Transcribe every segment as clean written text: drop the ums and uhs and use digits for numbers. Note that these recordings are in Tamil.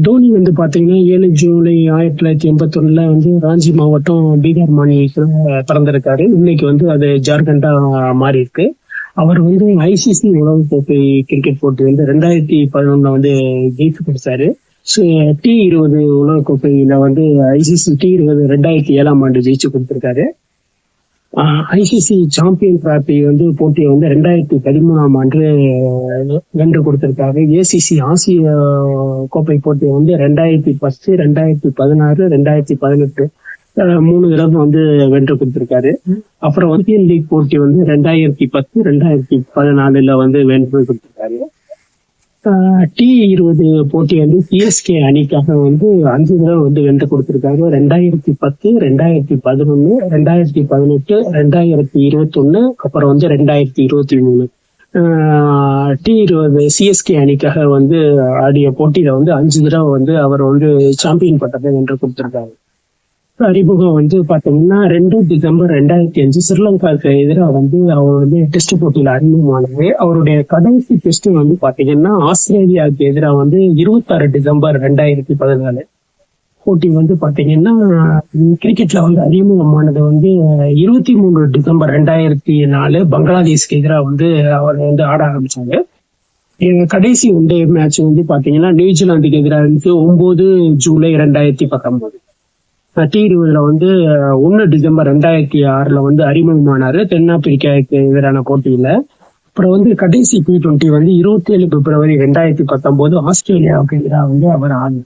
தோனி வந்து பாத்தீங்கன்னா 7 ஜூலை 1981 வந்து ராஞ்சி மாவட்டம் பீகார் மாநிலத்துல பிறந்திருக்காரு. இன்னைக்கு வந்து அது ஜார்க்கண்டா மாறி இருக்கு. அவர் வந்து ஐசிசி உலகக்கோப்பை கிரிக்கெட் போட்டி வந்து 2011 வந்து ஜெயிச்சு கொடுத்தாரு. T20 உலகக்கோப்பையில வந்து ஐசிசி T20 2007 ஜெயிச்சு கொடுத்திருக்காரு. ஐசிசி சாம்பியன் டிராபி வந்து போட்டியை வந்து 2013 வென்று கொடுத்திருக்காரு. ஏசிசி ஆசிய கோப்பை போட்டியை வந்து 2010, 2016, 2018 3 தடவை வந்து வென்று கொடுத்திருக்காரு. அப்புறம் இந்தியன் லீக் போட்டி வந்து 2010, 2014 வந்து வென்று கொடுத்திருக்காரு. T20 போட்டி வந்து சிஎஸ்கே அணிக்காக வந்து 5 தடவை வந்து வென்று கொடுத்திருக்காரு. 2010, 2011, 2018, 2021, அப்புறம் வந்து 2023. T20 சிஎஸ்கே அணிக்காக வந்து ஆடிய போட்டியில வந்து 5 தடவை வந்து அவர் வந்து சாம்பியன் பட்டத்தை வென்று கொடுத்திருக்காரு. அறிமுகம் வந்து பாத்தீங்கன்னா 2 டிசம்பர் 2005 ஸ்ரீலங்காவுக்கு எதிராக வந்து அவர் வந்து டெஸ்ட் போட்டியில அறிமுகமானது. அவருடைய கடைசி டெஸ்ட் வந்து பாத்தீங்கன்னா ஆஸ்திரேலியாவுக்கு எதிராக வந்து 26 டிசம்பர் 2014 போட்டி வந்து பாத்தீங்கன்னா கிரிக்கெட்ல வந்து அறிமுகமானது வந்து 23 டிசம்பர் 2004 பங்களாதேஷ்க்கு எதிராக வந்து அவர் வந்து ஆட ஆரம்பிச்சாங்க. கடைசி ஒன்டே மேட்ச் வந்து பாத்தீங்கன்னா நியூசிலாந்துக்கு எதிராக இருந்து 9 ஜூலை 2019. T20 வந்து 1 டிசம்பர் 2006 வந்து அறிமுகமானாரு தென்னாப்பிரிக்காவுக்கு எதிரான போட்டியில. அப்புறம் வந்து கடைசி T20 வந்து 27 பிப்ரவரி 2019 ஆஸ்திரேலியாவுக்கு எதிராக வந்து அவர் ஆனார்.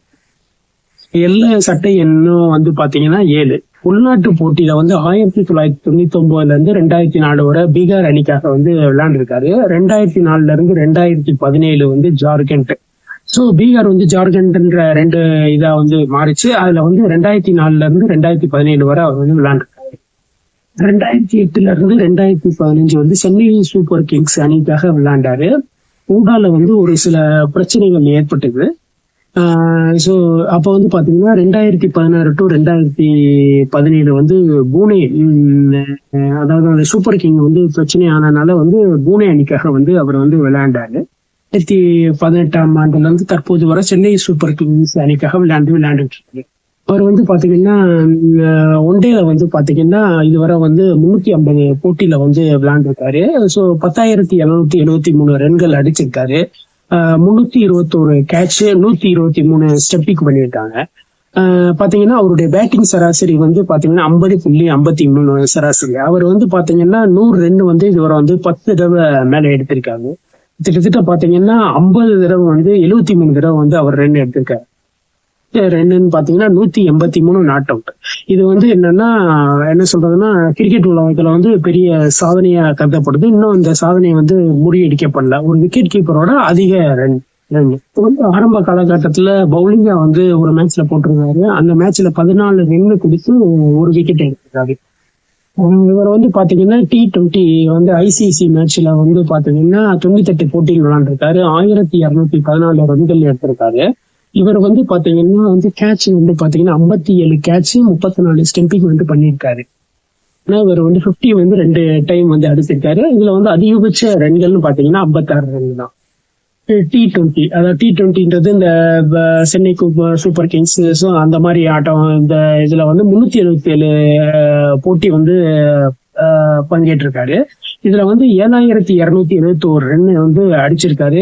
எல்லை சட்டை எண்ணும் வந்து பாத்தீங்கன்னா 7. உள்நாட்டு போட்டியில வந்து 1999 இருந்து 2004 வரை பீகார் அணிக்காக வந்து விளையாண்டுருக்காரு. 2004 இருந்து 2017 வந்து ஜார்க்கண்ட். பீகார் வந்து ஜார்க்கண்ட்ன்ற 2 இதா வந்து மாறிச்சு. அதுல வந்து 2004 இருந்து 2017 வரை அவர் வந்து விளையாண்டுருக்காரு. 2008 இருந்து 2015 வந்து சென்னை சூப்பர் கிங்ஸ் அணிக்காக விளையாண்டாரு. ஊடால வந்து ஒரு சில பிரச்சனைகள் ஏற்பட்டது. அப்ப வந்து பாத்தீங்கன்னா 2016 to 2017 வந்து பூனே, அதாவது அந்த சூப்பர் கிங் வந்து பிரச்சனை ஆனதுனால வந்து பூனே அணிக்காக வந்து அவர் வந்து விளையாண்டாரு. 2018 இருந்து தற்போது வரை சென்னை சூப்பர் கிங்ஸ் அணிக்காக விளையாண்டுட்டு இருக்கு. அவர் வந்து பாத்தீங்கன்னா ஒன்டேல வந்து பாத்தீங்கன்னா இதுவரை வந்து 350 போட்டியில வந்து விளையாண்டுருக்காரு. 10,773 ரன்கள் அடிச்சிருக்காரு. 321 கேட்ச், 123 ஸ்டெப்பிங் பண்ணியிருக்காங்க. பாத்தீங்கன்னா அவருடைய பேட்டிங் சராசரி வந்து பாத்தீங்கன்னா 50.53 சராசரி. அவர் வந்து பாத்தீங்கன்னா 100 ரன் வந்து இதுவரை வந்து 10 தடவை மேல எடுத்திருக்காங்க. கிட்டத்தட்ட பாத்தீங்கன்னா 50 தடவை வந்து 73 தடவை வந்து அவர் ரன் எடுத்திருக்காரு. ரன்னு பாத்தீங்கன்னா 183 நாட் அவுட். இது வந்து என்னன்னா என்ன சொல்றதுன்னா கிரிக்கெட் உலகத்துல வந்து பெரிய சாதனையா கருதப்படுது. இன்னும் இந்த சாதனையை வந்து முறியடிக்கப்படல. ஒரு விக்கெட் கீப்பரோட அதிக ரன். வந்து ஆரம்ப காலகட்டத்துல பவுலிங்கா வந்து ஒரு மேட்ச்ல போட்டிருந்தாரு. அந்த மேட்ச்ல 14 ரன் குடிச்சு ஒரு விக்கெட் எடுத்திருக்காரு. இவர் வந்து பாத்தீங்கன்னா T20 வந்து ஐசிசி மேட்ச்ல வந்து பாத்தீங்கன்னா 98 போட்டிகள் விளையாண்டுருக்காரு. 1214 ரன்கள் எடுத்திருக்காரு. இவர் வந்து பாத்தீங்கன்னா வந்து கேட்ச் வந்து பாத்தீங்கன்னா 57 கேட்ச், 34 ஸ்டெம்பிங் வந்து பண்ணியிருக்காரு. ஆனா இவர் வந்து 50 வந்து 2 டைம் வந்து அடிச்சிருக்காரு. இதுல வந்து அதிகபட்ச ரன்கள்னு பாத்தீங்கன்னா 56 ரன் தான். T20, அதாவது T20ன்றது இந்த சென்னை சூப்பர் கிங்ஸ் அந்த மாதிரி ஆட்டம். இந்த இதுல வந்து 377 போட்டி வந்து பங்கேற்றிருக்காரு. இதுல வந்து 7,271 ரன் வந்து அடிச்சிருக்காரு.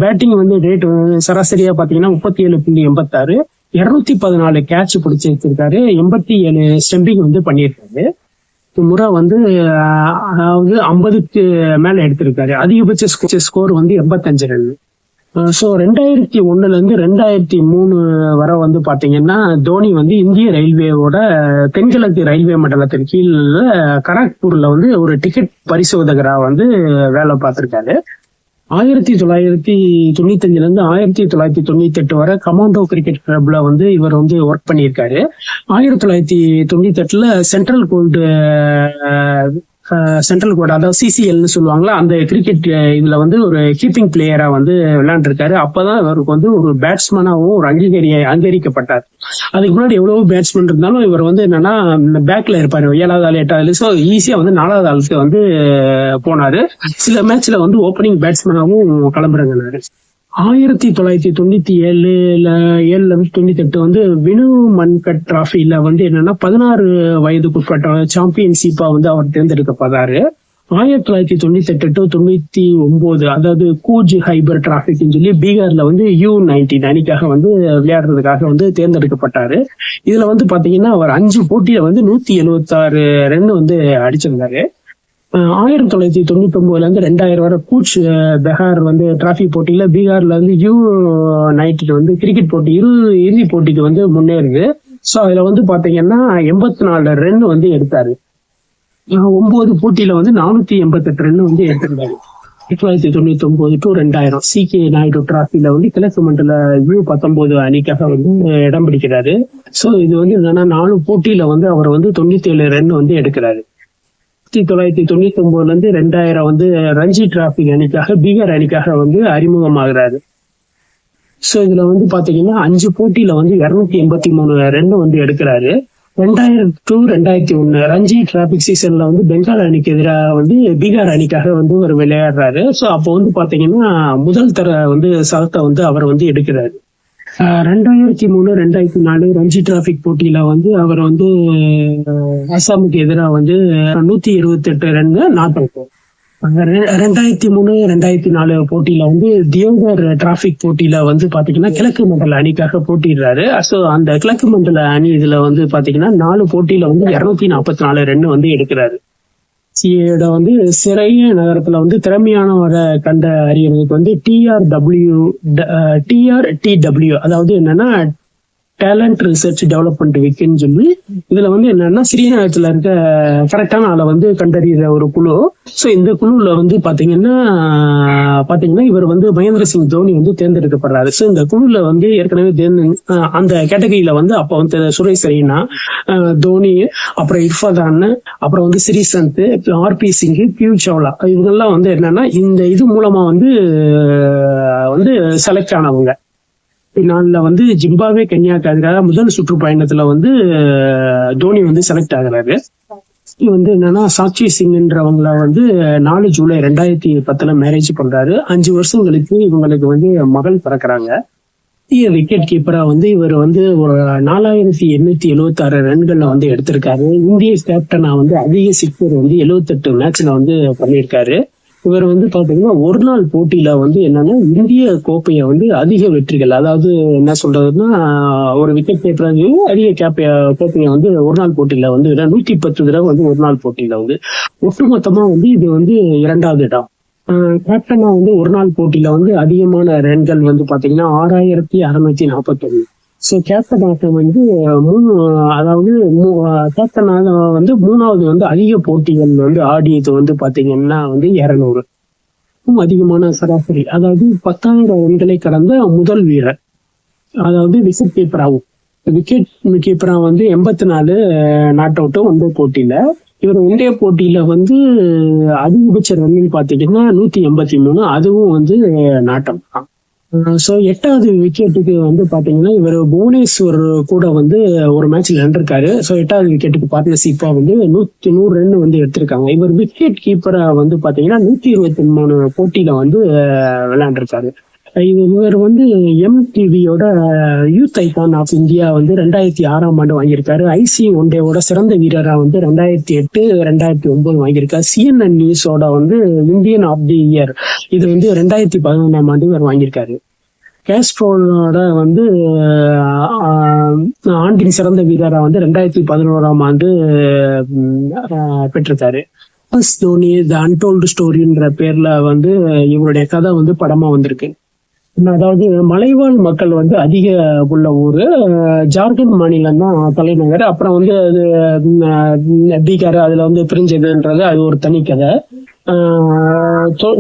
பேட்டிங் வந்து ரேட் சராசரியா பாத்தீங்கன்னா 37.86, 214 கேட்ச் பிடிச்சு வச்சிருக்காரு, 87 ஸ்டெம்பிங் வந்து பண்ணியிருக்காரு. முறை வந்து அதாவது 50க்கு மேல எடுத்திருக்காரு. அதிகபட்ச ஸ்கோர் வந்து 85 ரன். 2001 இருந்து 2003 வரை வந்து பாத்தீங்கன்னா தோனி வந்து இந்திய ரயில்வேவோட தென்கிழக்கு ரயில்வே மண்டலத்தின் கீழ் கரக்பூர்ல வந்து ஒரு டிக்கெட் பரிசோதகரா வந்து வேலை பார்த்திருக்காரு. 1995 இருந்து 1998 வரை கமாண்டோ கிரிக்கெட் கிளப்ல வந்து இவர் வந்து ஒர்க் பண்ணியிருக்காரு. 1998 சென்ட்ரல் கோட் அதாவது சிசிஎல்னு சொல்லுவாங்களா, அந்த கிரிக்கெட் இதுல வந்து ஒரு கீப்பிங் பிளேயரா வந்து விளையாண்டுருக்காரு. அப்பதான் இவருக்கு வந்து ஒரு பேட்ஸ்மேனாவும் ஒரு அங்கீகரிக்கப்பட்டார். அதுக்கு முன்னாடி எவ்வளவு பேட்ஸ்மேன் இருந்தாலும் இவர் வந்து என்னன்னா பேக்ல இருப்பாரு, 7வது ஆள் 8வது. ஈஸியா வந்து 4வது ஆளுக்கு வந்து போனாரு. சில மேட்ச்ல வந்து ஓப்பனிங் பேட்ஸ்மேனாவும் கிளம்புறங்கினாரு. 1997 இருந்து 98 வந்து வினு மன்கட் டிராஃபில வந்து என்னன்னா 16 வயதுக்குட்பட்ட சாம்பியன்ஷிப்பா வந்து அவர் தேர்ந்தெடுக்கப்படுறாரு. 1998 to 99, அதாவது கூஜ் ஹைபர் டிராபிக்னு சொல்லி பீகார்ல வந்து U19 அணிக்காக வந்து விளையாடுறதுக்காக வந்து தேர்ந்தெடுக்கப்பட்டாரு. இதுல வந்து பாத்தீங்கன்னா அவர் 5 போட்டியில வந்து 176 ரன் வந்து அடிச்சிருந்தாரு. 1999 இருந்து 2000 வரை கூச் பெஹார் வந்து டிராஃபி போட்டியில பீகார்ல வந்து U19 வந்து கிரிக்கெட் போட்டி இறுதி போட்டிக்கு வந்து முன்னேறுது. ஸோ அதுல வந்து பாத்தீங்கன்னா 84 ரன் வந்து எடுத்தாரு. 9 போட்டியில வந்து 488 ரன் வந்து எடுத்திருந்தாரு. 1999 to 2000 CK நாயுடு டிராஃபில வந்து கிழக்கு மண்டல U19 அணிக்காக வந்து இடம் பிடிக்கிறாரு. ஸோ இது வந்து என்னன்னா 4 போட்டியில வந்து அவர் வந்து 97 ரன் வந்து எடுக்கிறாரு. 1999 இருந்து 2000 வந்து ரஞ்சி டிராஃபி அணிக்காக பீகார் அணிக்காக வந்து அறிமுகமாகிறாரு. ஸோ இதுல வந்து பாத்தீங்கன்னா 5 போட்டியில வந்து 283 ரன் வந்து எடுக்கிறாரு. 2000 to 2001 ரஞ்சி டிராபிக் சீசன்ல வந்து பெங்கால் அணிக்கு எதிராக வந்து பீகார் அணிக்காக வந்து ஒரு விளையாடுறாரு. ஸோ அப்போ வந்து பாத்தீங்கன்னா முதல் தர வந்து சதத்தை வந்து அவர் வந்து எடுக்கிறாரு. 2003 2004 ரஞ்சி டிராபிக் போட்டியில வந்து அவர் வந்து அசாமுக்கு எதிராக வந்து 128 ரன் நாட் அவுட். 2003 2004 போட்டியில வந்து தியோகர் டிராபிக் போட்டியில வந்து பாத்தீங்கன்னா கிழக்கு மண்டல அணிக்காக போட்டிடுறாரு. ஸோ அந்த கிழக்கு மண்டல அணி இதுல வந்து பாத்தீங்கன்னா 4 போட்டியில வந்து 244 ரன் வந்து எடுக்கிறாரு. வந்து சிறைய நகரத்துல வந்து திறமையானவரை கண்ட அறியறதுக்கு வந்து TRTW, அதாவது என்னன்னா டேலண்ட் ரிசர்ச் டெவலப்மெண்ட் வீக்குன்னு சொல்லி இதுல வந்து என்னன்னா ஸ்ரீநகரத்துல இருக்க கரெக்டான ஆளை வந்து கண்டறிகிற ஒரு குழு. ஸோ இந்த குழுல வந்து பாத்தீங்கன்னா இவர் வந்து மகேந்திர சிங் தோனி வந்து தேர்ந்தெடுக்கப்படுறாரு. ஸோ இந்த குழுல வந்து ஏற்கனவே அந்த கேட்டகரியில வந்து அப்ப வந்து சுரேஷ் ரெய்னா, தோனி, அப்புறம் இர்ஃபான், அப்புறம் வந்து ஸ்ரீசந்த், RP சிங், பியூஷ் சாவ்லா இவங்கெல்லாம் வந்து என்னன்னா இந்த இது மூலமா வந்து செலக்ட் ஆனவங்க. நாள்ல வந்து ஜிம்பாவே கென்யாக்கு எதிராக முதல் சுற்றுப்பயணத்துல வந்து தோனி வந்து செலக்ட் ஆகுறாரு. இது வந்து என்னன்னா சாக்ஷி சிங்ன்றவங்கள வந்து 4 ஜூலை 2010 மேரேஜ் பண்றாரு. 5 வருஷம் கழிச்சு இவங்களுக்கு வந்து மகள் பிறக்கிறாங்க. விக்கெட் கீப்பரா வந்து இவர் வந்து ஒரு 4876 ரன்கள்ல வந்து எடுத்திருக்காரு. இந்திய கேப்டனா வந்து அதிக சிக்ஸர் வந்து 78 மேட்ச்ல வந்து பண்ணியிருக்காரு. இவர் வந்து பாத்தீங்கன்னா ஒரு நாள் போட்டியில வந்து என்னன்னா இந்திய கோப்பையை வந்து அதிக வெற்றிகள், அதாவது என்ன சொல்றதுன்னா ஒரு விக்கெட் கீப்பர் அதிக கோப்பையை வந்து ஒரு நாள் போட்டியில வந்து 110 தடவை வந்து ஒரு நாள் போட்டியில வந்து ஒட்டுமொத்தமா வந்து இது வந்து 2வது இடம். கேப்டனா வந்து ஒரு நாள் போட்டியில வந்து அதிகமான ரன்கள் வந்து பாத்தீங்கன்னா 6641. ஸோ கேப்டனாக வந்து கேப்டனாக வந்து 3வது வந்து அதிக போட்டிகள் வந்து ஆடியது வந்து பாத்தீங்கன்னா வந்து 200 அதிகமான சராசரி, அதாவது 10,000 ரன்களை கடந்த முதல் வீரர், அதாவது விக்கெட் கீப்பராகும். விக்கெட் கீப்பரா வந்து 84 நாட் அவுட் ஒன்றை போட்டியில. இவர் ஒன்றைய போட்டியில வந்து அதிகபட்ச ரன்னில் பாத்தீங்கன்னா 183, அதுவும் வந்து நாட் அவுட் தான். ஸோ 8வது விக்கெட்டுக்கு வந்து பாத்தீங்கன்னா இவர் புவனேஸ்வர் கூட வந்து ஒரு மேட்ச்ல நின்றுருக்காரு. ஸோ 8வது விக்கெட்டுக்கு பார்ட்னர்ஷிப்பா வந்து 100 ரன் வந்து எடுத்திருக்காங்க. இவர் விக்கெட் கீப்பரா வந்து பாத்தீங்கன்னா 123 போட்டியில வந்து விளையாண்டுருக்காரு. இவர் வந்து MTVயோட யூத் ஐகான் ஆஃப் இந்தியா வந்து 2006ஆம் ஆண்டு வாங்கியிருக்காரு. IC ஒன்டேவோட சிறந்த வீரரா வந்து 2008 2009 வாங்கியிருக்காரு. CNN நியூஸோட வந்து இந்தியன் ஆஃப் தி இயர் இது வந்து 2011ஆம் ஆண்டு இவர் வாங்கியிருக்காரு. கேஸ்ட்ரோட வந்து ஆண்டின் சிறந்த வீரரா வந்து 2011ஆம் ஆண்டு பெற்றிருக்காரு. தோனி த அன்டோல்டு ஸ்டோரின்ற பேர்ல வந்து இவருடைய கதை வந்து படமா வந்திருக்கு. அதாவது மலைவாழ் மக்கள் வந்து அதிக உள்ள ஊரு, ஜார்க்கண்ட் மாநிலம் தான் தலைநகர். அப்புறம் வந்து அது பீகார் அதுல வந்து பிரிஞ்சதுன்றது அது ஒரு தனி கதை.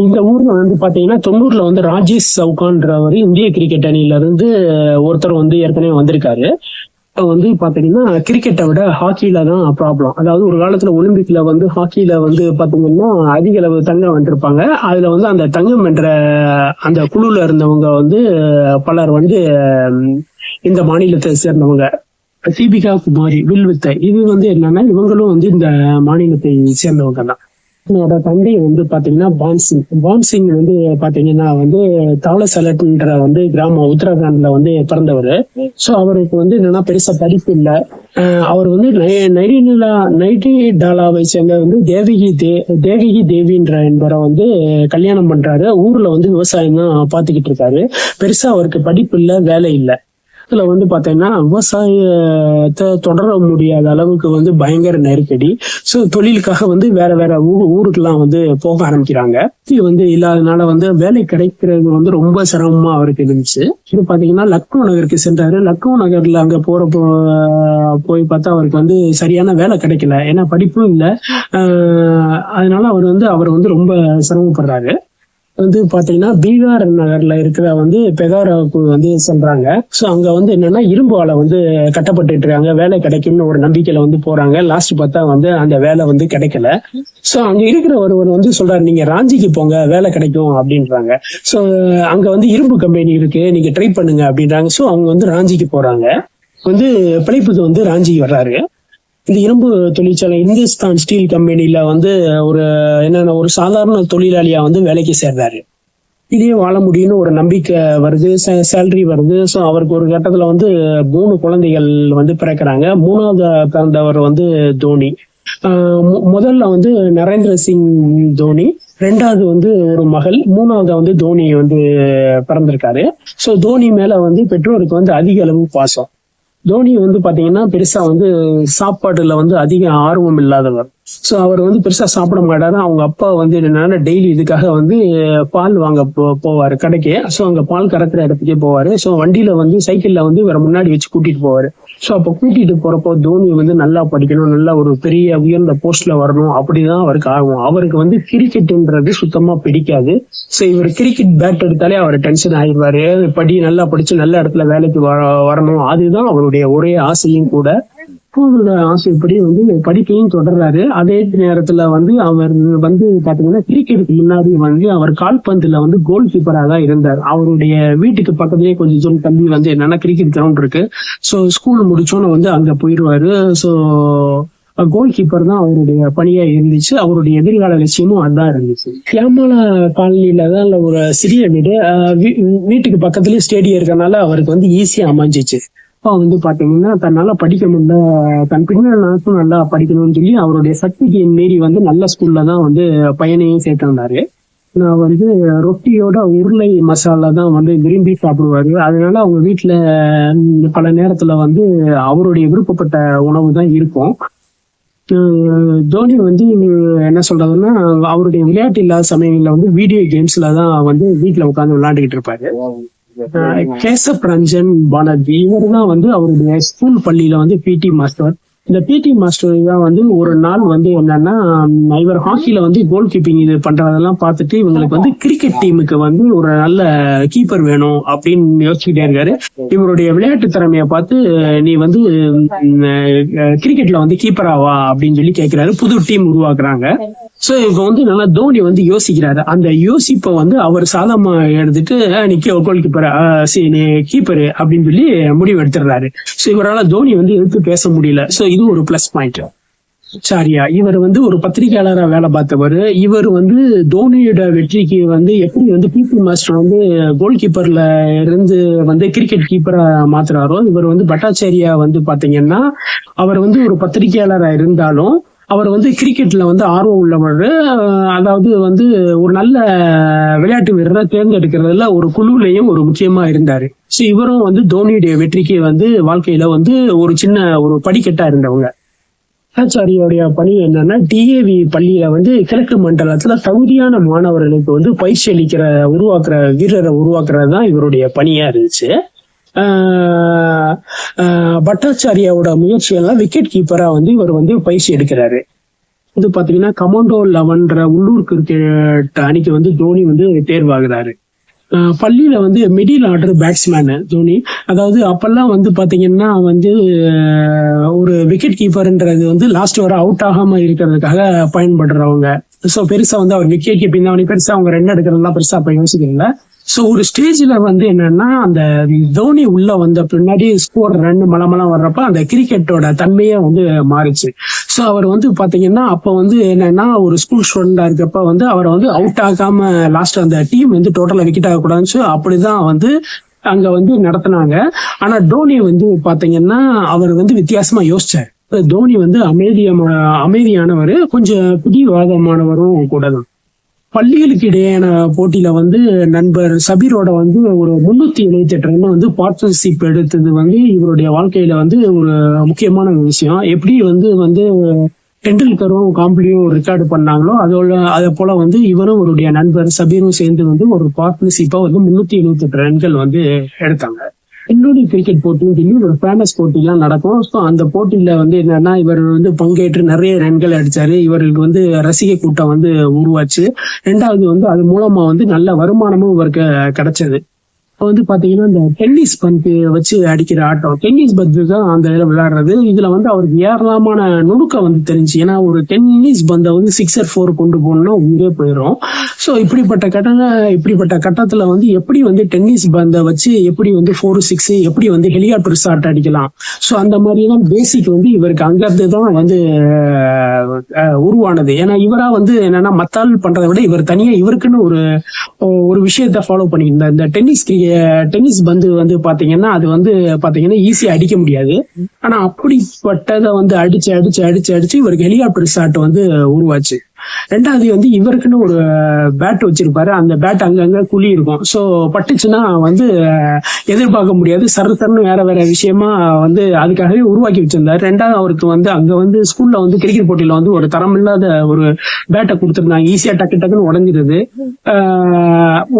இந்த ஊர்ல வந்து பாத்தீங்கன்னா 90ல வந்து ராஜேஷ் சவுகான்றவர் இந்திய கிரிக்கெட் அணியில இருந்து ஒருத்தர் வந்து ஏற்கனவே வந்திருக்காரு. வந்து பாத்தீங்கன்னா கிரிக்கெட்டை விட ஹாக்கில தான் ப்ராப்ளம். அதாவது ஒரு காலத்துல ஒலிம்பிக்ல வந்து ஹாக்கில வந்து பாத்தீங்கன்னா அதிக அளவு தங்கம் வென்றிருப்பாங்க. அதுல வந்து அந்த தங்கம் வென்ற அந்த குழுல இருந்தவங்க வந்து பலர் வந்து இந்த மாநிலத்தை சேர்ந்தவங்க. தீபிகா குமாரி, வில்வித்தை, இது வந்து என்னன்னா இவங்களும் வந்து இந்த மாநிலத்தை சேர்ந்தவங்க தான். என்னோட தந்தை வந்து பாத்தீங்கன்னா பான்சிங் வந்து பாத்தீங்கன்னா வந்து தவளசலட்ன்ற வந்து கிராமம் உத்தரகாண்ட்ல வந்து பிறந்தவர். ஸோ அவருக்கு வந்து என்னன்னா பெருசா படிப்பு இல்லை. அவர் வந்து நைட்டிடாலாவை சேர்ந்த வந்து தேவகி தேவின்ற என்பவரை வந்து கல்யாணம் பண்றாரு. ஊர்ல வந்து விவசாயம் தான் பார்த்துக்கிட்டு இருக்காரு. பெருசா அவருக்கு படிப்பு இல்லை, வேலை இல்லை. இதுல வந்து பாத்தீங்கன்னா விவசாயத்தை தொடர முடியாத அளவுக்கு வந்து பயங்கர நெருக்கடி. ஸோ தொழிலுக்காக வந்து வேற வேற ஊருக்கெல்லாம் வந்து போக ஆரம்பிக்கிறாங்க. இது வந்து இல்லாதனால வந்து வேலை கிடைக்கிறது வந்து ரொம்ப சிரமமா அவருக்கு இருந்துச்சு. இது பாத்தீங்கன்னா லக்னோ நகருக்கு சென்றாரு. லக்னோ நகர்ல அங்க போய் பார்த்தா அவருக்கு வந்து சரியான வேலை கிடைக்கல. ஏன்னா படிப்பும் இல்லை. அதனால அவர் வந்து ரொம்ப சிரமப்படுறாரு. வந்து பாத்தீங்கன்னா பீகார் நகர்ல இருக்கிற வந்து பெகாராவுக்கு வந்து சொல்றாங்க. ஸோ அங்க வந்து என்னன்னா இரும்பு ஆலை வந்து கட்டப்பட்டு இருக்காங்க, வேலை கிடைக்கும்னு ஒரு நம்பிக்கையில வந்து போறாங்க. லாஸ்ட் பார்த்தா வந்து அந்த வேலை வந்து கிடைக்கல. ஸோ அங்க இருக்கிற ஒருவர் வந்து சொல்றாரு, நீங்க ராஞ்சிக்கு போங்க, வேலை கிடைக்கும் அப்படின்றாங்க. ஸோ அங்க வந்து இரும்பு கம்பெனி இருக்கு, நீங்க ட்ரை பண்ணுங்க அப்படின்றாங்க. ஸோ அவங்க வந்து ராஞ்சிக்கு போறாங்க. வந்து பிழைப்புக்கு வந்து ராஞ்சிக்கு வர்றாரு. இந்த இரும்பு தொழிற்சாலை இந்துஸ்தான் ஸ்டீல் கம்பெனில வந்து ஒரு சாதாரண தொழிலாளியா வந்து வேலைக்கு சேர்றாரு. இதே வாழ முடியும்னு ஒரு நம்பிக்கை வருது, சேலரி வருது. ஸோ அவருக்கு ஒரு கட்டத்துல வந்து 3 குழந்தைகள் வந்து பிறக்கிறாங்க. 3வது பிறந்தவர் வந்து தோனி. முதல்ல வந்து நரேந்திர சிங் தோனி, 2வது வந்து ஒரு மகள், 3வது வந்து தோனி வந்து பிறந்திருக்காரு. ஸோ தோனி மேல வந்து பெற்றோருக்கு வந்து அதிக அளவு பாசம். தோனி வந்து பாத்தீங்கன்னா பெருசா வந்து சாப்பாடுல வந்து அதிக ஆர்வம் இல்லாதவர். ஸோ அவர் வந்து பெருசா சாப்பிட மாட்டாரு. அவங்க அப்பா வந்து என்னன்னா டெய்லி இதுக்காக வந்து பால் வாங்க போவாரு கடைக்கு. ஸோ அங்க பால் கறக்குற இடத்துக்கே போவாரு. ஸோ வண்டியில வந்து சைக்கிள்ல வந்து இவரை முன்னாடி வச்சு கூட்டிட்டு போவாரு. ஸோ அப்போ கூட்டிட்டு போறப்போ தோனி வந்து நல்லா படிக்கணும், நல்லா ஒரு பெரிய உயர்ந்த போஸ்ட்ல வரணும் அப்படிதான் அவருக்கு ஆகும். அவருக்கு வந்து கிரிக்கெட்ன்றது சுத்தமா பிடிக்காது. ஸோ இவர் கிரிக்கெட் பேட் எடுத்தாலே அவர் டென்ஷன் ஆயிடுவாரு. நல்லா படிச்சு நல்ல இடத்துல வேலைக்கு வரணும், அதுதான் அவருடைய ஒரே ஆசையும் கூட. அவரோட ஆசைப்படி வந்து படிப்பையும் தொடர்றாரு. அதே நேரத்துல வந்து அவர் வந்து பாத்தீங்கன்னா கிரிக்கெட்டுக்கு முன்னாடி வந்து அவர் கால்பந்துல வந்து கோல் கீப்பராக தான் இருந்தார். அவருடைய வீட்டுக்கு பக்கத்துலயே கொஞ்சம் தூரம் தள்ளி வந்து என்னன்னா கிரிக்கெட் கிரவுண்ட் இருக்கு. ஸோ ஸ்கூல் முடிச்சோன்னு வந்து அங்க போயிடுவாரு. ஸோ கோல் கீப்பர் தான் அவருடைய பணியா இருந்துச்சு. அவருடைய எதிர்கால லட்சியமும் அதுதான் இருந்துச்சு. கேமலா காலனில தான் ஒரு சிறிய வீடு, வீட்டுக்கு பக்கத்துலயே ஸ்டேடியம் இருக்கனால அவருக்கு வந்து ஈஸியா அமைஞ்சிச்சு. வந்து பாத்தீங்கன்னா தன்னால படிக்க முடியல, தன் பின்னாலும் நல்லா படிக்கணும்னு சொல்லி அவருடைய சக்திக்கு மீறி வந்து நல்ல ஸ்கூல்ல தான் வந்து பையனையும் சேர்த்திருந்தாரு. நான் வந்து ரொட்டியோட உருளை மசாலா தான் வந்து விரும்பி சாப்பிடுவாரு. அதனால அவங்க வீட்டுல பல நேரத்துல வந்து அவருடைய விருப்பப்பட்ட உணவு தான் இருக்கும். தோனி வந்து என்ன சொல்றதுன்னா அவருடைய விளையாட்டு இல்லாத சமயங்கள்ல வந்து வீடியோ கேம்ஸ்ல தான் வந்து வீட்டுல உட்காந்து விளையாண்டுகிட்டு இருப்பாரு. கேசப் ரஞ்சன் பானர்ஜி இவர் தான் வந்து அவருடைய ஸ்கூல் பள்ளியில வந்து பிடி மாஸ்டர். இந்த பிடி மாஸ்டர் தான் வந்து ஒரு நாள் வந்து என்னன்னா இவர் ஹாக்கில வந்து கோல் கீப்பிங் இது பண்றதெல்லாம் பார்த்துட்டு இவங்களுக்கு வந்து கிரிக்கெட் டீமுக்கு வந்து ஒரு நல்ல கீப்பர் வேணும் அப்படின்னு யோசிச்சுக்கிட்டே இருக்காரு. இவருடைய விளையாட்டு திறமையை பார்த்து நீ வந்து கிரிக்கெட்ல வந்து கீப்பராவா அப்படின்னு சொல்லி கேட்கிறாரு. புது டீம் உருவாக்குறாங்க. சோ இப்ப வந்து நல்லா தோனி வந்து யோசிக்கிறாரு. அந்த யோசிப்பை வந்து அவர் சாதமா எடுத்துட்டு நீ கோல் கீப்பர் நீ கீப்பரு அப்படின்னு சொல்லி முடிவு எடுத்துடுறாரு. சோ இவரால் தோனி வந்து எடுத்து பேச முடியல. சோ இது ஒரு பிளஸ் பாயிண்ட். சாரியா இவர் வந்து ஒரு பத்திரிகையாளரா வேலை பார்த்தவர். இவர் வந்து தோனியோட வெற்றிக்கு வந்து எப்படி வந்து பிடி மாஸ்டர் வந்து கோல் கீப்பர்ல இருந்து வந்து கிரிக்கெட் கீப்பரா மாத்துறாரோ, இவர் வந்து பட்டாச்சாரியா வந்து பாத்தீங்கன்னா அவர் வந்து ஒரு பத்திரிகையாளரா இருந்தாலும் அவர் வந்து கிரிக்கெட்ல வந்து ஆர்வம் உள்ளவர். அதாவது வந்து ஒரு நல்ல விளையாட்டு வீரரை தேர்ந்தெடுக்கிறதுல ஒரு குழுவிலையும் ஒரு முக்கியமா இருந்தாரு. ஸோ இவரும் வந்து தோனியுடைய வெற்றிக்கு வந்து வாழ்க்கையில வந்து ஒரு சின்ன ஒரு படிக்கட்டா இருந்தவங்க. ஆச்சாரியோடைய பணி என்னன்னா டிஏவி பள்ளியில வந்து கிழக்கு மண்டலத்துல தகுதியான மாணவர்களுக்கு வந்து பயிற்சி உருவாக்குற வீரரை உருவாக்குறது தான் இவருடைய பணியா இருந்துச்சு. பட்டாச்சாரியாவோட முயற்சியெல்லாம் விக்கெட் கீப்பரா வந்து இவர் வந்து பயிற்சி எடுக்கிறாரு. வந்து பாத்தீங்கன்னா கமாண்டோ 11 உள்ளூர் கிரிக்கெட் அணிக்கு வந்து தோனி வந்து தேர்வாகிறாரு. பள்ளியில வந்து மிடில் ஆர்டர் பேட்ஸ்மேன் தோனி. அதாவது அப்பெல்லாம் வந்து பாத்தீங்கன்னா வந்து ஒரு விக்கெட் கீப்பர்ன்றது வந்து லாஸ்ட் வர அவுட் ஆகாம இருக்கிறதுக்காக பயன்படுறவங்க. ஸோ பெருசா வந்து அவர் விக்கெட் கீப்பிங் தான் பெருசா அவங்க ரன் எடுக்கிறதுலாம் பெருசா அப்ப யோசிக்கிறீங்களா. சோ ஒரு ஸ்டேஜ்ல வந்து என்னன்னா அந்த தோனி உள்ள வந்த பின்னாடி ஸ்கோர் ரன் மலமலம் வர்றப்ப அந்த கிரிக்கெட்டோட தன்மையே வந்து மாறிச்சு. சோ அவர் வந்து பாத்தீங்கன்னா அப்ப வந்து என்னன்னா ஒரு ஸ்கூல் ஸ்டூடெண்டா இருக்கப்ப வந்து அவரை வந்து அவுட் ஆகாம லாஸ்ட் அந்த டீம் வந்து டோட்டலா விக்கெட் ஆகக்கூடாதுன்னு so அப்படிதான் வந்து அங்க வந்து நடத்தினாங்க. ஆனா டோனி வந்து பாத்தீங்கன்னா அவர் வந்து வித்தியாசமா யோசிச்சார். தோனி வந்து அமைதியானவர், கொஞ்சம் பிடிவாதமானவரும் கூட தான். பள்ளிகளுக்கு இடையேயான போட்டியில வந்து நண்பர் சபீரோட வந்து ஒரு 378 ரன் வந்து பார்ட்னர்ஷிப் எடுத்தது வந்து இவருடைய வாழ்க்கையில வந்து ஒரு முக்கியமான விஷயம். எப்படி வந்து வந்து டெண்டுல்கரும் காம்ப்ளியும் ரெக்கார்டு பண்ணாங்களோ அதே போல வந்து இவரும் அவருடைய நண்பர் சபீரும் சேர்ந்து வந்து ஒரு பார்ட்னர்ஷிப்பா வந்து 378 ரன்கள் வந்து எடுத்தாங்க. இன்னொரு கிரிக்கெட் போட்டியும் சொல்லி ஒரு ஃபேமஸ் போட்டிலாம் நடக்கும். ஸோ அந்த போட்டியில வந்து என்னன்னா இவர் வந்து பங்கேற்று நிறைய ரன்கள் அடிச்சாரு. இவருக்கு வந்து ரசிகை கூட்டம் வந்து உருவாச்சு. ரெண்டாவது வந்து அது மூலமா வந்து நல்ல வருமானமும் இவருக்கு கிடைச்சது. வந்து பாத்தீங்கன்னா இந்த டென்னிஸ் பந்து வச்சு அடிக்கிற ஆட்டம், டென்னிஸ் பந்து தான் அந்த இதில் விளையாடுறது. இதுல வந்து அவருக்கு ஏராளமான நுணுக்கம் வந்து தெரிஞ்சு. ஏன்னா ஒரு டென்னிஸ் பந்தை வந்து 6 or 4 கொண்டு போகணும்னா உயிரே போயிடும். ஸோ இப்படிப்பட்ட கட்டத்துல வந்து எப்படி வந்து டென்னிஸ் பந்தை வச்சு எப்படி வந்து 4-6 எப்படி வந்து ஹெலிகாப்டர் ஷாட் அடிக்கலாம். ஸோ அந்த மாதிரிலாம் பேசிக் வந்து இவருக்கு அங்கிருந்து தான் வந்து உருவானது. ஏன்னா இவரா வந்து என்னன்னா மத்தாள் பண்றதை விட இவர் தனியா இவருக்குன்னு ஒரு விஷயத்த ஃபாலோ பண்ணியிருந்தார். இந்த டென்னிஸ் பந்து வந்து பாத்தீங்கன்னா அது வந்து பாத்தீங்கன்னா ஈஸியா அடிக்க முடியாது. ஆனா அப்படிப்பட்டதை வந்து அடிச்சு இவருக்கு ஹெலிகாப்டர் ஷாட் வந்து உருவாச்சு. ரெண்டாவது வந்து இவருக்குன்னு ஒரு பேட் வச்சிருப்பாரு. அந்த பேட் அங்கங்க குழி இருக்கும். சோ பட்டுச்சுன்னா வந்து எதிர்பார்க்க முடியாது. சர்ன்னு வேற விஷயமா வந்து அதுக்காகவே உருவாக்கி வச்சிருந்தாரு. ரெண்டாவது அவருக்கு வந்து அங்க வந்து ஸ்கூல்ல வந்து கிரிக்கெட் போட்டியில வந்து ஒரு தரமில்லாத ஒரு பேட்டை கொடுத்துருந்தாங்க. ஈஸியா டக்குன்னு உடஞ்சிருது.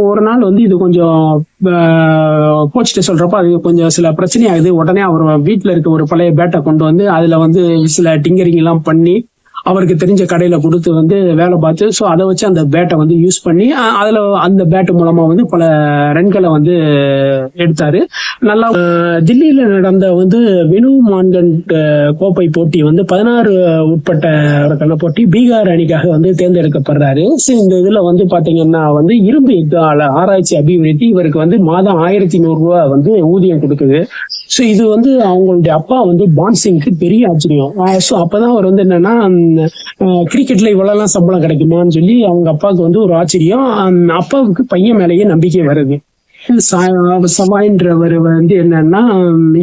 ஒரு நாள் வந்து இது கொஞ்சம் கோச்சிட்ட சொல்றப்ப அது கொஞ்சம் சில பிரச்சனை ஆகுது. உடனே அவர் வீட்டுல இருக்க ஒரு பழைய பேட்டை கொண்டு வந்து அதுல வந்து சில டிங்கரிங் எல்லாம் பண்ணி அவருக்கு தெரிஞ்ச கடையில கொடுத்து வந்து வேலை பார்த்து ஸோ அதை வச்சு அந்த பேட்டை வந்து யூஸ் பண்ணி அதுல அந்த பேட்டு மூலமா வந்து பல ரன்களை வந்து எடுத்தாரு. நல்லா தில்லியில நடந்த வந்து வினு மான்கண்ட் கோப்பை போட்டி வந்து 16 உட்பட்ட போட்டி பீகார் அணிக்காக வந்து தேர்ந்தெடுக்கப்படுறாரு. ஸோ இந்த இதுல வந்து பாத்தீங்கன்னா வந்து இரும்பு யுத்த ஆராய்ச்சி அபிவிருத்தி இவருக்கு வந்து மாதம் 1100 ரூபாய் வந்து ஊதியம் கொடுக்குது. ஸோ இது வந்து அவங்களுடைய அப்பா வந்து பான்சிங்க்கு பெரிய ஆச்சரியம். ஸோ அப்பதான் அவர் வந்து என்னன்னா கிரிக்கெட்ல இவ்வளவு சம்பளம் கிடைக்குமான்னு சொல்லி அவங்க அப்பாவுக்கு வந்து ஒரு ஆச்சரியம். அப்பாவுக்கு பையன் மேலேயே நம்பிக்கை வருது. சவாயின்றவர் வந்து என்னன்னா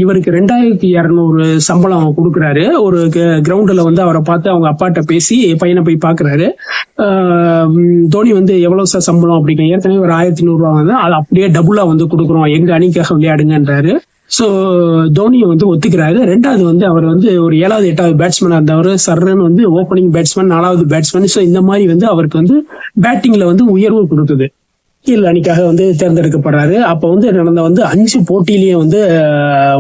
இவருக்கு 2200 சம்பளம் கொடுக்குறாரு. ஒரு கிரவுண்ட்ல வந்து அவரை பார்த்து அவங்க அப்பாட்ட பேசி பையனை போய் பாக்குறாரு. தோனி வந்து எவ்வளவு சம்பளம் அப்படிங்கிற ஏற்கனவே ஒரு 1100 ரூபா வந்து அது அப்படியே டபுளா வந்து கொடுக்குறோம், எங்க அணிக்காக விளையாடுங்கன்றாரு. சோ தோனியை வந்து ஒத்துக்கிறாரு. ரெண்டாவது வந்து அவர் வந்து ஒரு 7வது 8வது பேட்ஸ்மேனா இருந்தவர் சர்ன்னு வந்து ஓப்பனிங் பேட்ஸ்மேன் 4வது பேட்ஸ்மேன். ஸோ இந்த மாதிரி வந்து அவருக்கு வந்து பேட்டிங்ல வந்து உயர்வு கொடுக்குது. அணிக்காக வந்து தேர்ந்தெடுக்கப்படுறாரு. அப்ப வந்து நடந்த வந்து 5 போட்டியிலேயே வந்து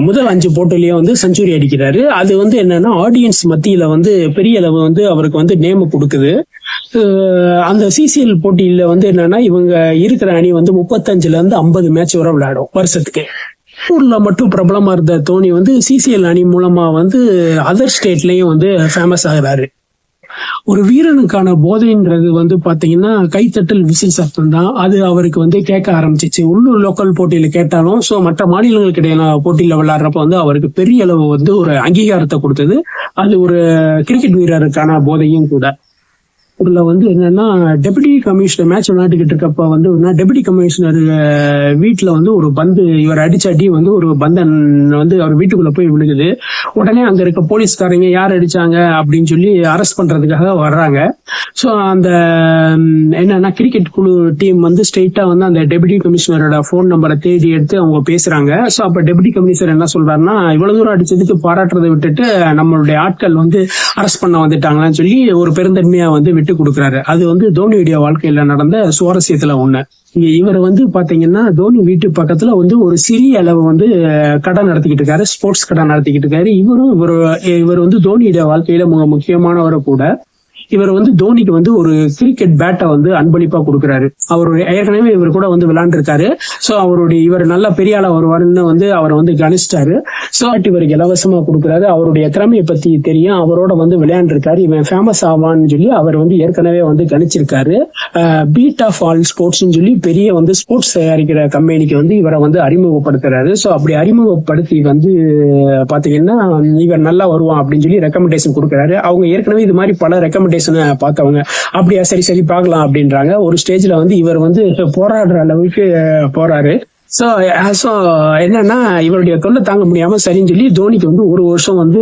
முதல் 5 போட்டியிலேயே வந்து செஞ்சுரி அடிக்கிறாரு. அது வந்து என்னன்னா ஆடியன்ஸ் மத்தியில வந்து பெரிய அளவு வந்து அவருக்கு வந்து நேம் கொடுக்குது. அந்த சிசிஎல் போட்டியில வந்து என்னன்னா இவங்க இருக்கிற அணி வந்து 35ல இருந்து 50 மேட்ச் வரை விளையாடும் வருஷத்துக்கு. ஊர்ல மட்டும் பிரபலமா இருந்த தோனி வந்து சிசிஎல் அணி மூலமா வந்து அதர் ஸ்டேட்லயும் வந்து ஃபேமஸ் ஆகுறாரு. ஒரு வீரனுக்கான போதைன்றது வந்து பாத்தீங்கன்னா கைத்தட்டல் விசில் சத்தம் தான். அது அவருக்கு வந்து கேட்க ஆரம்பிச்சிச்சு. உள்ளூர் லோக்கல் போட்டியில கேட்டாலும் சோ மற்ற மாநிலங்களுக்கு இடையில போட்டியில விளையாடுறப்ப வந்து அவருக்கு பெரிய அளவு வந்து ஒரு அங்கீகாரத்தை கொடுத்தது. அது ஒரு கிரிக்கெட் வீரருக்கான போதையும் கூட. இதுல வந்து என்னன்னா டெபுட்டி கமிஷனர் மேட்ச் விளையாண்டுகிட்டு இருக்கப்ப வந்து டெபுட்டி கமிஷனர் வீட்டுல வந்து ஒரு பந்து இவர் அடிச்சாட்டி வந்து ஒரு பந்தன் வந்து அவர் வீட்டுக்குள்ள போய் விழுகுது. உடனே அங்க இருக்க போலீஸ்காரங்க யார் அடிச்சாங்க அப்படின்னு சொல்லி அரெஸ்ட் பண்றதுக்காக வர்றாங்க. ஸோ அந்த என்னன்னா கிரிக்கெட் குழு டீம் வந்து ஸ்ட்ரெயிட்டா வந்து அந்த டெபுட்டி கமிஷனரோட போன் நம்பரை தேடி எடுத்து அவங்க பேசுறாங்க. ஸோ அப்ப டெபுட்டி கமிஷனர் என்ன சொல்றாருன்னா இவ்வளவு தூரம் அடிச்சதுக்கு பாராட்டுறதை விட்டுட்டு நம்மளுடைய ஆட்கள் வந்து அரெஸ்ட் பண்ண வந்துட்டாங்களான்னு சொல்லி ஒரு பெருந்தன்மையா வந்து விட்டு கொடுக்குறாரு. அது வந்து தோனியுடைய வாழ்க்கையில நடந்த சுவாரஸ்யத்துல ஒண்ணு. இவர் வந்து பாத்தீங்கன்னா தோனி வீட்டு பக்கத்துல வந்து ஒரு சிறிய அளவு வந்து கடை நடத்திக்கிட்டு இருக்காரு, ஸ்போர்ட்ஸ் கடை நடத்திக்கிட்டு இருக்காரு. இவர் வந்து தோனியுடைய வாழ்க்கையில முக்கியமானவரை கூட. இவர் வந்து தோனிக்கு வந்து ஒரு கிரிக்கெட் பேட்டை வந்து அன்பளிப்பா கொடுக்குறாரு. அவருடைய ஏற்கனவே இவர் கூட வந்து விளையாண்டுருக்காரு. சோ இவர் நல்ல பெரிய ஆளா வருவாருன்னு வந்து அவரை வந்து கணிச்சிட்டாரு. சோ இவருக்கு இலவசமா கொடுக்குறாரு. அவருடைய திறமையை பத்தி தெரியும், அவரோட வந்து விளையாண்டுருக்காரு, இவன் ஃபேமஸ் ஆவான்னு சொல்லி அவர் வந்து ஏற்கனவே வந்து கணிச்சிருக்காரு. பீட் ஆஃப் ஆல் ஸ்போர்ட்ஸ் சொல்லி பெரிய வந்து ஸ்போர்ட்ஸ் தயாரிக்கிற கம்பெனிக்கு வந்து இவரை வந்து அறிமுகப்படுத்துறாரு. சோ அப்படி அறிமுகப்படுத்தி வந்து பாத்தீங்கன்னா இவர் நல்லா வருவான் அப்படின்னு சொல்லி ரெக்கமெண்டேஷன் கொடுக்குறாரு. அவங்க ஏற்கனவே இது மாதிரி பல ரெக்கமெண்டேஷனை பார்த்தவங்க. அப்படியா, சரி சரி பார்க்கலாம் அப்படின்றாங்க. ஒரு ஸ்டேஜ்ல வந்து இவர் வந்து போராடுற அளவுக்கு போறாரு. சோ என்னன்னா இவருடைய தொல்லை தாங்க முடியாம சரின்னு சொல்லி தோனிக்கு வந்து ஒரு வருஷம் வந்து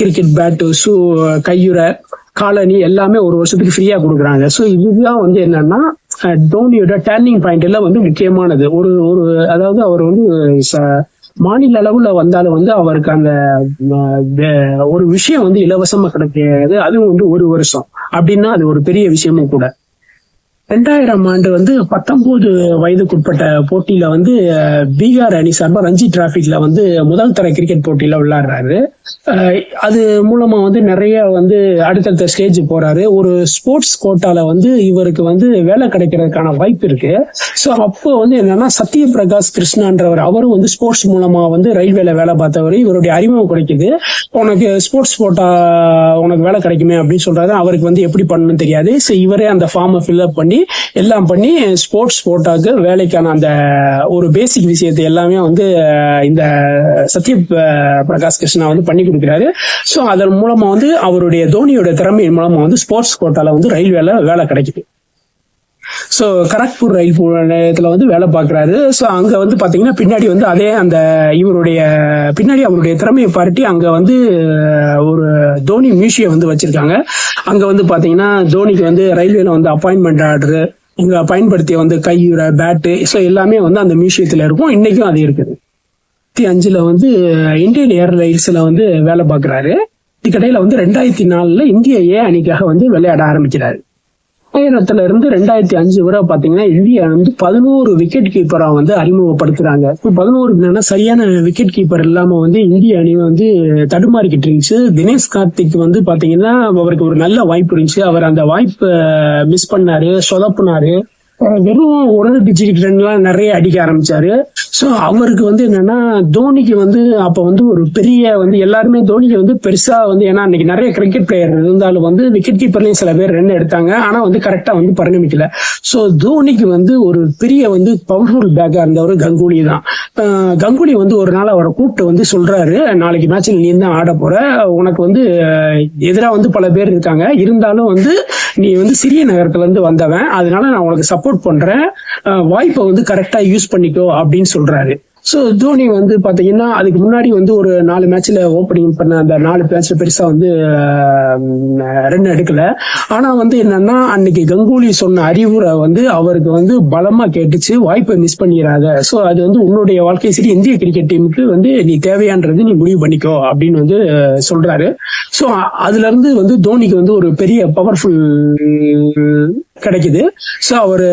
கிரிக்கெட் பேட்டு, ஷூ, கையுறை, காலனி எல்லாமே ஒரு வருஷத்துக்கு ஃப்ரீயா கொடுக்குறாங்க. சோ இதுதான் வந்து என்னன்னா தோனியோட டர்னிங் பாயிண்ட் எல்லாம் வந்து முக்கியமானது. அதாவது அவர் வந்து மாநில அளவுல வந்தாலும் வந்து அவருக்கு அந்த ஒரு விஷயம் வந்து இலவசமா கிடைக்காது. அதுவும் வந்து ஒரு வருஷம் அப்படின்னா அது ஒரு பெரிய விஷயமும் கூட. 2000 ஆண்டு வந்து 19 வயதுக்குட்பட்ட போட்டியில வந்து பீகார் அணி சார்பா ரஞ்சி டிராபிக்ல வந்து முதல் தர கிரிக்கெட் போட்டியில விளையாடுறாரு. அது மூலமா வந்து நிறைய வந்து அடுத்தடுத்த ஸ்டேஜ் போறாரு. ஒரு ஸ்போர்ட்ஸ் கோட்டால வந்து இவருக்கு வந்து வேலை கிடைக்கிறதுக்கான வாய்ப்பு இருக்கு. சோ அப்போ வந்து என்னன்னா சத்யபிரகாஷ் கிருஷ்ணான்றவர், அவரும் வந்து ஸ்போர்ட்ஸ் மூலமா வந்து ரயில்வேல வேலை பார்த்தவர். இவருடைய அறிமுகம் கிடைக்குது. உனக்கு ஸ்போர்ட்ஸ் கோட்டா உனக்கு வேலை கிடைக்குமே அப்படின்னு சொல்றாரு. அவருக்கு வந்து எப்படி பண்ணணும்னு தெரியாது. சோ இவரே அந்த ஃபார்மை ஃபில்அப் பண்ணி எல்லாம் பண்ணி ஸ்போர்ட்ஸ் கோட்டாக்கு வேலைக்கான அந்த ஒரு பேசிக் விஷயத்தை எல்லாமே வந்து இந்த சத்ய பிரகாஷ் கிருஷ்ணா வந்து பண்ணி கொடுக்கிறாரு. சோ அதன் மூலமா வந்து அவருடைய தோனியோட திறமையின் மூலமா வந்து ஸ்போர்ட்ஸ் கோட்டால வந்து ரயில்வேல வேலை கிடைக்குது. சோ கரக்பூர் ரயில் நிலையத்துல வந்து வேலை பார்க்கறாரு. சோ அங்க வந்து பாத்தீங்கன்னா பின்னாடி வந்து அதே அந்த இவருடைய பின்னாடி அவருடைய திறமையை பாராட்டி அங்க வந்து ஒரு தோனி மியூசியம் வந்து வச்சிருக்காங்க. அங்க வந்து பாத்தீங்கன்னா தோனிக்கு வந்து ரயில்வேல வந்து அப்பாயின்மெண்ட் ஆர்டர், இங்க பயன்படுத்திய வந்து கையுறை, பேட்டு, ஸோ எல்லாமே வந்து அந்த மியூசியத்துல இருக்கும். இன்னைக்கும் அது இருக்குது. 2005 வந்து இந்தியன் ஏர்லைன்ஸ்ல வந்து வேலை பார்க்கறாரு. இதுக்கடையில வந்து 2004 இந்திய ஏ அணிக்காக வந்து விளையாட ஆரம்பிக்கிறாரு. 2000 இருந்து 2005 வரை பாத்தீங்கன்னா இந்தியா வந்து 11 விக்கெட் கீப்பரா வந்து அறிமுகப்படுத்துறாங்க. 11 சரியான விக்கெட் கீப்பர் இல்லாம வந்து இந்திய அணி வந்து தடுமாறிக்கிட்டு இருந்துச்சு. தினேஷ் கார்த்திக் வந்து பாத்தீங்கன்னா அவருக்கு ஒரு நல்ல வாய்ப்பு இருந்துச்சு. அவர் அந்த வாய்ப்பை மிஸ் பண்ணாரு, சொதப்புனாரு. வெறும் ஒரு டிஜிட் ரன்லாம் நிறைய அடிக்க ஆரம்பிச்சாரு. சோ அவருக்கு வந்து என்னன்னா தோனிக்கு வந்து அப்ப வந்து ஒரு பெரிய வந்து எல்லாருமே தோனிக்கு வந்து பெருசா வந்து, ஏன்னா அன்னைக்கு நிறைய கிரிக்கெட் பிளேயர் இருந்தாலும் வந்து விக்கெட் கீப்பர்லயும் சில பேர் ரன் எடுத்தாங்க. ஆனா வந்து கரெக்டா வந்து பரிணமிக்கல. சோ தோனிக்கு வந்து ஒரு பெரிய வந்து பவர்ஃபுல் பேக்கா இருந்தவர் கங்குலி தான். கங்குலி வந்து ஒரு நாள் அவரை கூப்பிட்டு வந்து சொல்றாரு, நாளைக்கு மேட்ச்ல நீ தான் ஆட போற, உனக்கு வந்து எதிராக வந்து பல பேர் இருக்காங்க, இருந்தாலும் வந்து நீ வந்து சிறிய நகரத்துல இருந்து வந்தவன், அதனால நான் உனக்கு சப்போர்ட் பண்றேன், வாய்ப்பை வந்து கரெக்டா யூஸ் பண்ணிக்கோ அப்படின்னு சொல்றாரு. சோ தோனி வந்து பாத்தீங்கன்னா அதுக்கு முன்னாடி வந்து ஒரு 4 மேட்ச்ல ஓப்பனிங் பண்ண அந்த 4 மேட்ச்ல பெருசா வந்து ரன் எடுக்கல. ஆனா வந்து என்னன்னா அன்னைக்கு கங்குலி சொன்ன அறிவுரை வந்து அவருக்கு வந்து பலமா கேட்டுச்சு, வாய்ப்பை மிஸ் பண்ணிடாத, சோ அது வந்து உன்னுடைய வாழ்க்கை சரி, இந்திய கிரிக்கெட் டீமுக்கு வந்து நீ தேவையான்றது நீ முடிவு பண்ணிக்கோ அப்படின்னு வந்து சொல்றாரு. சோ அதுல இருந்து வந்து தோனிக்கு வந்து ஒரு பெரிய பவர்ஃபுல் கிடைக்குது. சோ அவர்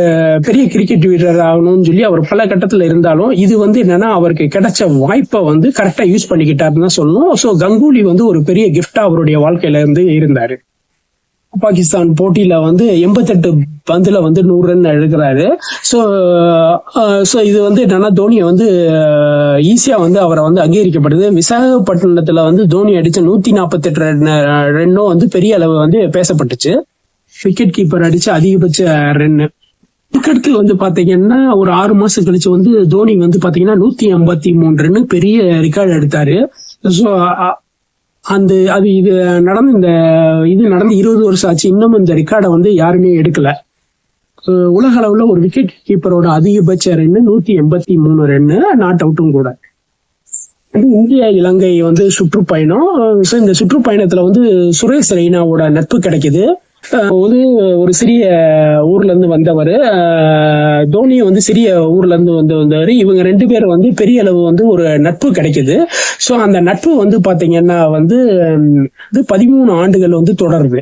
பெரிய கிரிக்கெட் வீரர் ஆகணும்னு சொல்லி அவர் பல கட்டத்துல இருந்தாலும் இது வந்து என்னன்னா அவருக்கு கிடைச்ச வாய்ப்பை வந்து கரெக்டா யூஸ் பண்ணிக்கிட்டாருன்னு தான் சொல்லணும். சோ கங்குலி வந்து ஒரு பெரிய கிஃப்டா அவருடைய வாழ்க்கையில இருந்து இருந்தாரு. பாகிஸ்தான் போட்டியில வந்து 88 பந்துல வந்து 100 ரன் எடுக்கிறாரு. சோ இது வந்து என்னன்னா தோனியை வந்து ஈஸியா வந்து அவரை வந்து அங்கீகரிக்கப்படுது. விசாகப்பட்டினத்துல வந்து தோனி அடிச்ச 148 ரன்னும் வந்து பெரிய அளவு வந்து பேசப்பட்டுச்சு. விக்கெட் கீப்பர் அடிச்ச அதிகபட்ச ரன்னு. அதுக்கடுத்து வந்து பாத்தீங்கன்னா ஒரு 6 மாசம் கழிச்சு வந்து தோனி வந்து பாத்தீங்கன்னா 183 ரன்னு பெரிய ரெக்கார்டு எடுத்தாரு. ஸோ இது நடந்து 20 வருஷம் ஆச்சு, இன்னும் இந்த ரெக்கார்டை வந்து யாருமே எடுக்கல. உலக அளவுல ஒரு விக்கெட் கீப்பரோட அதிகபட்ச ரன்னு 183 ரன்னு, நாட் அவுட்டும் கூட. இந்தியா இலங்கை வந்து சுற்றுப்பயணம். ஸோ இந்த சுற்றுப்பயணத்துல வந்து சுரேஷ் ரெய்னாவோட நட்பு கிடைக்குது. ஒரு சிறிய ஊர்ல இருந்து வந்தவர், தோனியும் வந்து சிறிய ஊர்ல இருந்து வந்தவர். இவங்க 2 பேரும் வந்து பெரிய அளவு வந்து ஒரு நட்பு கிடைக்குது. சோ அந்த நட்பு வந்து பாத்தீங்கன்னா வந்து 13 ஆண்டுகள் வந்து தொடருது.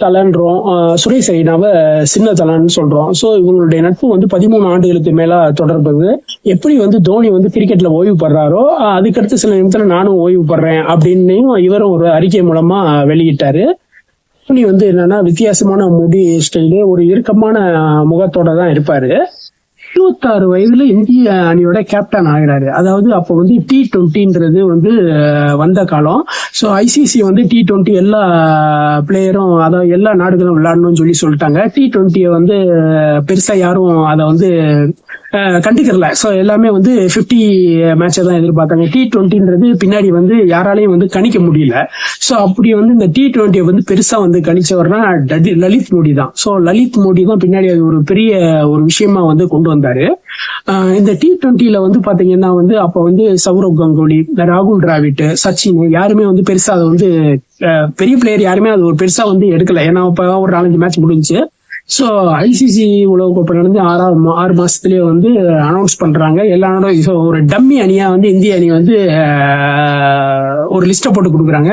தலன்றோம், சுரேஷ் ரெய்னாவை சின்ன தலன்னு சொல்றோம். சோ இவங்களுடைய நட்பு வந்து 13 ஆண்டுகளுக்கு மேல தொடர்பது. எப்படி வந்து தோனி வந்து கிரிக்கெட்ல ஓய்வு படுறாரோ அதுக்கடுத்து சில நிமிஷத்துல நானும் ஓய்வு படுறேன் அப்படின்னு இவரும் ஒரு அறிக்கை மூலமா வெளியிட்டாரு. தோனி வந்து என்னன்னா வித்தியாசமான முடி ஸ்டைலு, ஒரு இறுக்கமான முகத்தோட தான் இருப்பாரு. 26 வயதுல இந்திய அணியோட கேப்டன் ஆகிறாரு. அதாவது அப்போ வந்து T20ன்றது வந்து வந்த காலம். ஸோ ஐசிசி வந்து T20 எல்லா பிளேயரும், அதாவது எல்லா நாடுகளும் விளையாடணும்னு சொல்லிட்டாங்க. T20 வந்து பெருசா யாரும் அதை வந்து கண்டுக்கல. ஸோ எல்லாமே வந்து 50 மேட்சை தான் எதிர்பார்த்தாங்க. T20ன்றது பின்னாடி வந்து யாராலையும் வந்து கணிக்க முடியல. ஸோ அப்படி வந்து இந்த T20 வந்து பெருசா வந்து கணிச்சவர்னா லலித் மோடி தான். ஸோ லலித் மோடி தான் பின்னாடி அது ஒரு பெரிய ஒரு விஷயமா வந்து கொண்டு வந்தாரு. இந்த T20ல வந்து பாத்தீங்கன்னா வந்து அப்ப வந்து சௌரவ் கங்குலி, ராகுல் டிராவிட், சச்சின் யாருமே வந்து பெருசா அதை வந்து பெரிய பிளேயர் யாருமே அது ஒரு பெருசா வந்து எடுக்கல. ஏன்னா இப்ப ஒரு 4-5 மேட்ச் முடிஞ்சு. ஸோ ஐசிசி உலகக்கோப்பை நடந்து 6 மாசத்துலயே வந்து அனௌன்ஸ் பண்றாங்க. எல்லா நாடும் ஒரு டம்மி அணியா வந்து இந்திய அணி வந்து ஒரு லிஸ்ட்டை போட்டு கொடுக்குறாங்க.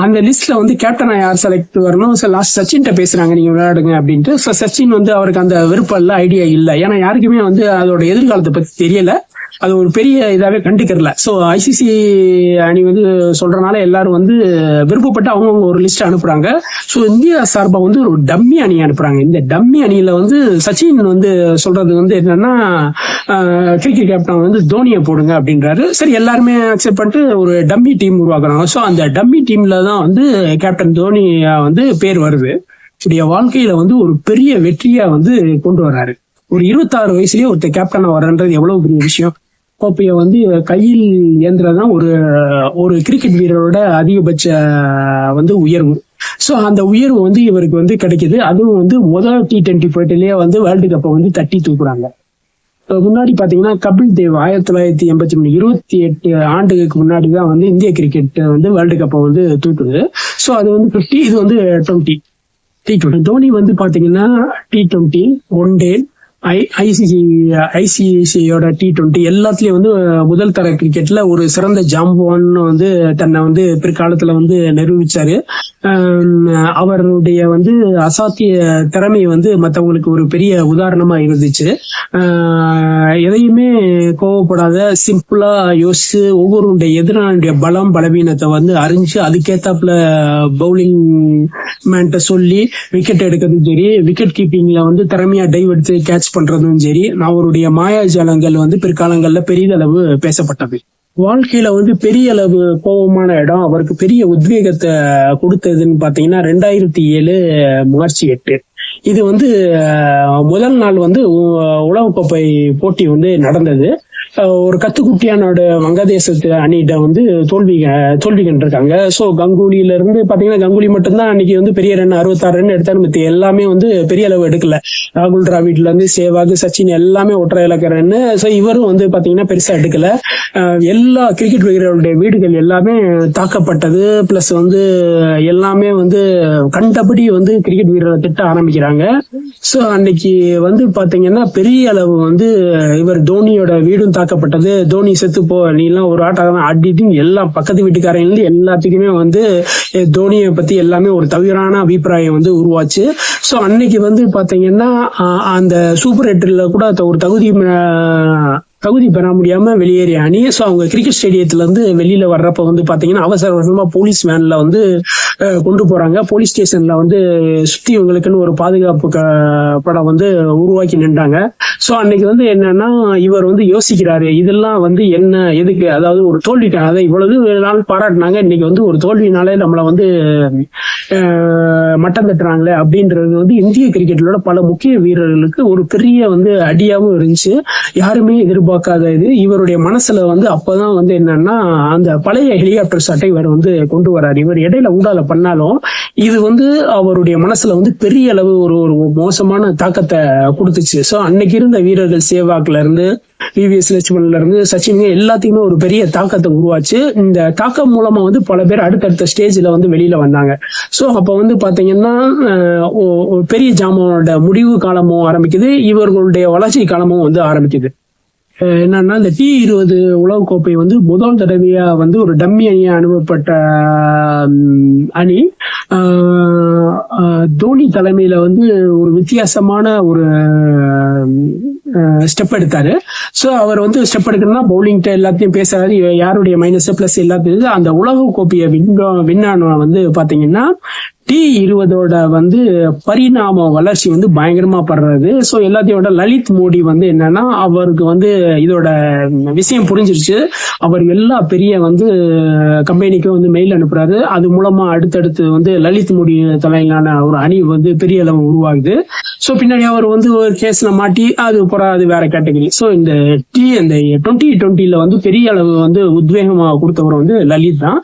அந்த லிஸ்ட்ல வந்து கேப்டனா யார் செலக்ட் வரணும், லாஸ்ட் சச்சின்கிட்ட பேசுறாங்க, நீங்க விளையாடுங்க அப்படின்ட்டு. ஸோ சச்சின் வந்து அவருக்கு அந்த விருப்பம் இல்லை, ஐடியா இல்லை. ஏன்னா யாருக்குமே வந்து அதோட எதிர்காலத்தை பத்தி தெரியல, அது ஒரு பெரிய இதாவே கண்டுக்கறல. ஸோ ஐசிசி அணி வந்து சொல்றதுனால எல்லாரும் வந்து விருப்பப்பட்டு அவங்கவுங்க ஒரு லிஸ்ட் அனுப்புறாங்க. ஸோ இந்தியா சார்பா வந்து ஒரு டம்மி அணி அனுப்புறாங்க. இந்த டம்மி அணியில வந்து சச்சின் வந்து சொல்றது வந்து என்னன்னா, கிரிக்கெட் கேப்டன் வந்து தோனியை போடுங்க அப்படின்றாரு. சரி, எல்லாருமே அக்செப்ட் பண்ணிட்டு ஒரு டம்மி டீம் உருவாக்குறாங்க. ஸோ அந்த டம்மி டீம்ல தான் வந்து கேப்டன் தோனி வந்து பேர் வருது. வாழ்க்கையில வந்து ஒரு பெரிய வெற்றியா வந்து கொண்டு வர்றாரு. ஒரு 26 வயசுலயே ஒருத்தர் கேப்டனா வர்றன்றது எவ்வளவு பெரிய விஷயம். கோப்பையை வந்து கையில் ஏந்துறதுதான் ஒரு கிரிக்கெட் வீரரோட அதிகபட்ச வந்து உயர்வு. ஸோ அந்த உயர்வு வந்து இவருக்கு வந்து கிடைக்குது. அதுவும் வந்து முதல் T20 போட்டிலேயே வந்து வேர்ல்டு கப்பை வந்து தட்டி தூக்குறாங்க. முன்னாடி பாத்தீங்கன்னா கபில் தேவ் 1983 28 ஆண்டுகளுக்கு முன்னாடி தான் வந்து இந்திய கிரிக்கெட் வந்து வேர்ல்டு கப்பை வந்து தூக்குது. ஸோ அது வந்து 50, இது வந்து 20 T20. தோனி வந்து பாத்தீங்கன்னா T20, ஒன் டே, ஐசிசியோட T20 எல்லாத்துலயும் வந்து முதல் தர கிரிக்கெட்ல ஒரு சிறந்த ஜாம்பவான்னு வந்து தன்னை வந்து பிற்காலத்துல வந்து நிரூபிச்சாரு. அவருடைய வந்து அசாத்திய திறமை வந்து மற்றவங்களுக்கு ஒரு பெரிய உதாரணமா இருந்துச்சு. எதையுமே கோவப்படாத, சிம்பிளா யோசிச்சு ஒவ்வொருடைய எதிரானுடைய பலம் பலவீனத்தை வந்து அறிஞ்சு அதுக்கேத்தாப்புல பவுலிங் மேன்ட்ட சொல்லி விக்கெட் எடுக்கிறதும் சரி, விக்கெட் கீப்பிங்ல வந்து திறமையா டைவ் எடுத்து கேட்ச் பண்றதும் சரி, அவருடைய மாயாஜாலங்கள் வந்து பிற்காலங்கள்ல பெரிதளவு பேசப்பட்டது. வாழ்க்கையில வந்து பெரிய அளவு கோபமான இடம், அவருக்கு பெரிய உத்வேகத்தை கொடுத்ததுன்னு பாத்தீங்கன்னா 2007 மார்ச் 8. இது வந்து முதல் நாள் வந்து உலகக்கோப்பை போட்டி வந்து நடந்தது. ஒரு கத்துக்குட்டியானோட வங்கதேசத்து அணியிட்ட வந்து தோல்வி கண்டிருக்காங்க. ஸோ கங்குலியில இருந்து பாத்தீங்கன்னா கங்குலி மட்டும்தான் அன்னைக்கு வந்து பெரிய ரன் 66 ரன் எடுத்தாரு. மத்த எல்லாமே வந்து பெரிய அளவு எடுக்கல. ராகுல் டிராவிட்ல இருந்து சேவாக், சச்சின் எல்லாமே ஒற்றை இலக்க ரன். ஸோ இவரும் வந்து பாத்தீங்கன்னா பெருசா எடுக்கல. எல்லா கிரிக்கெட் வீரர்களுடைய வீடுகள் எல்லாமே தாக்கப்பட்டது. பிளஸ் வந்து எல்லாமே வந்து கண்டபடி வந்து கிரிக்கெட் வீரரை திட்ட ஆரம்பிக்கிறாங்க. ஸோ அன்னைக்கு வந்து பாத்தீங்கன்னா பெரிய அளவு வந்து இவர் தோனியோட வீடும் தாக்கப்பட்டது. தோனி செத்து போ, நீ எல்லாம் ஒரு ஆட்டம் ஆடிட்டு எல்லா பக்கத்து வீட்டுக்காரங்க எல்லாத்துக்குமே வந்து தோனியை பத்தி எல்லாமே ஒரு தவறான அபிப்பிராயம் வந்து உருவாச்சு. ஸோ அன்னைக்கு வந்து பாத்தீங்கன்னா அந்த சூப்பர் 8ல கூட ஒரு தகுதி பெற முடியாம வெளியேறிய அணி. ஸோ அவங்க கிரிக்கெட் ஸ்டேடியத்துல இருந்து வெளியில வர்றப்ப வந்து பாத்தீங்கன்னா அவசர அவசரமா போலீஸ் வேன்ல வந்து கொண்டு போறாங்க. போலீஸ் ஸ்டேஷன்ல வந்து சுத்தி இவங்களுக்குன்னு ஒரு பாதுகாப்பு படம் வந்து உருவாக்கி நின்றாங்க. ஸோ அன்னைக்கு வந்து என்னன்னா இவர் வந்து யோசிக்கிறாரு, இதெல்லாம் வந்து என்ன எதுக்கு, அதாவது ஒரு தோல்விக்கான, அதை இவ்வளவு நாள் பாராட்டினாங்க, இன்னைக்கு வந்து ஒரு தோல்வினாலே நம்மளை வந்து மட்டம் தட்டுறாங்களே அப்படின்றது வந்து இந்திய கிரிக்கெட்டோட பல முக்கிய வீரர்களுக்கு ஒரு பெரிய வந்து அடியாவும் இருந்துச்சு. யாருமே எதிர்பார்க்காத இது. இவருடைய மனசுல வந்து அப்பதான் வந்து என்னன்னா அந்த பழைய ஹெலிகாப்டர் சட்டை இவர் வந்து கொண்டு வராரு. இவர் இடையில ஊடால பண்ணாலும் இது வந்து அவருடைய மனசுல வந்து பெரிய அளவு ஒரு மோசமான தாக்கத்தை கொடுத்துச்சு. ஸோ அன்னைக்கு இருந்த வீரர்கள் சேவாக்ல இருந்து விவிஎஸ் லட்சுமணன்ல இருந்து சச்சின் எல்லாத்தையுமே ஒரு பெரிய தாக்கத்தை உருவாச்சு. இந்த தாக்கம் மூலமா வந்து பல பேர் அடுத்தடுத்த ஸ்டேஜ்ல வந்து வெளியில வந்தாங்க. ஸோ அப்ப வந்து பாத்தீங்கன்னா பெரிய ஜாமானோட முடிவு காலமும் ஆரம்பிக்குது, இவர்களுடைய வளர்ச்சி காலமும் வந்து ஆரம்பிக்குது. என்னன்னா இந்த T20 உலகக்கோப்பை வந்து முதல் தடவையா வந்து ஒரு டம்மி அணியா அனுப்பப்பட்ட அணி தோனி தலைமையில வந்து ஒரு வித்தியாசமான ஒரு ஸ்டெப் எடுத்தாரு. ஸோ அவர் வந்து ஸ்டெப் எடுக்கணும்னா பவுலிங்ட்ட எல்லாத்தையும் பேசுறாரு, யாருடைய மைனஸ் பிளஸ் எல்லாத்தையும். அந்த உலக கோப்பையை வின்னான வந்து பாத்தீங்கன்னா T20 வந்து பரிணாம வளர்ச்சி வந்து பயங்கரமா படுறது. ஸோ எல்லாத்தையோட லலித் மோடி வந்து என்னன்னா அவருக்கு வந்து இதோட விஷயம் புரிஞ்சிருச்சு. அவர் எல்லா பெரிய வந்து கம்பெனிக்கும் வந்து மெயில் அனுப்புறாரு. அது மூலமா அடுத்தடுத்து வந்து லலித் மோடி தலையிலான ஒரு அணி வந்து பெரிய அளவு உருவாகுது. ஸோ பின்னாடி அவர் வந்து ஒரு கேஸ்ல மாட்டி அதுக்கப்புறம் அது வேற கேட்டகரி. ஸோ இந்த 2020 வந்து பெரிய அளவு வந்து உத்வேகமா கொடுத்தவர் வந்து லலித் தான்.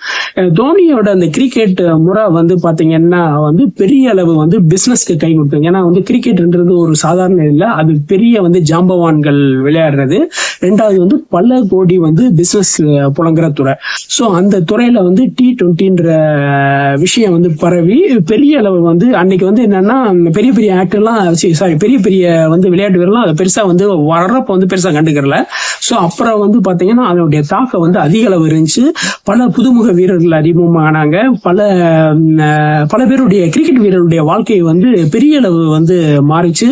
தோனியோட அந்த கிரிக்கெட் முறை வந்து பாத்தீங்கன்னா வந்து பெரிய அளவு வந்து பிசினஸ்க்கு கை கொடுத்தது. ஏன்னா வந்து கிரிக்கெட்ன்றது ஒரு சாதாரண இல்லை, அது பெரிய வந்து ஜாம்பவான்கள் விளையாடுறது. ரெண்டாவது வந்து பல கோடி வந்து பிசினஸ் புழங்குற துறை. ஸோ அந்த துறையில வந்து T20ன்ற விஷயம் வந்து பரவி பெரிய அளவு வந்து அன்னைக்கு வந்து என்னன்னா பெரிய பெரிய ஆக்டர்லாம் பெரிய பெரிய வந்து விளையாட்டு வீரர்லாம் அதை பெருசா வந்து வர்றப்ப வந்து பெருசா கண்டுக்கிறல. ஸோ அப்புறம் வந்து பாத்தீங்கன்னா அதனுடைய தாக்கம் வந்து அதிக அளவு இருந்துச்சு. பல புதுமுக வீரர்கள் அறிமுகமானாங்க. பல பேருடைய கிரிக்கெட் வீரருடைய வாழ்க்கை வந்து பெரிய அளவு வந்து மாறிச்சு.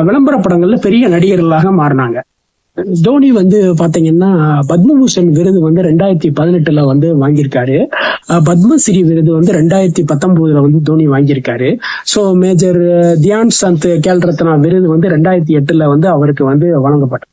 விளம்பர படங்கள்ல பெரிய நடிகர்களாக மாறினாங்க. தோனி வந்து பாத்தீங்கன்னா பத்மபூஷன் விருது வந்து 2018 வந்து வாங்கியிருக்காரு. பத்மஸ்ரீ விருது வந்து 2019 வந்து தோனி வாங்கியிருக்காரு. ஸோ மேஜர் தியான் சந்த் கேல் ரத்னா விருது வந்து 2008 வந்து அவருக்கு வந்து வழங்கப்பட்டது.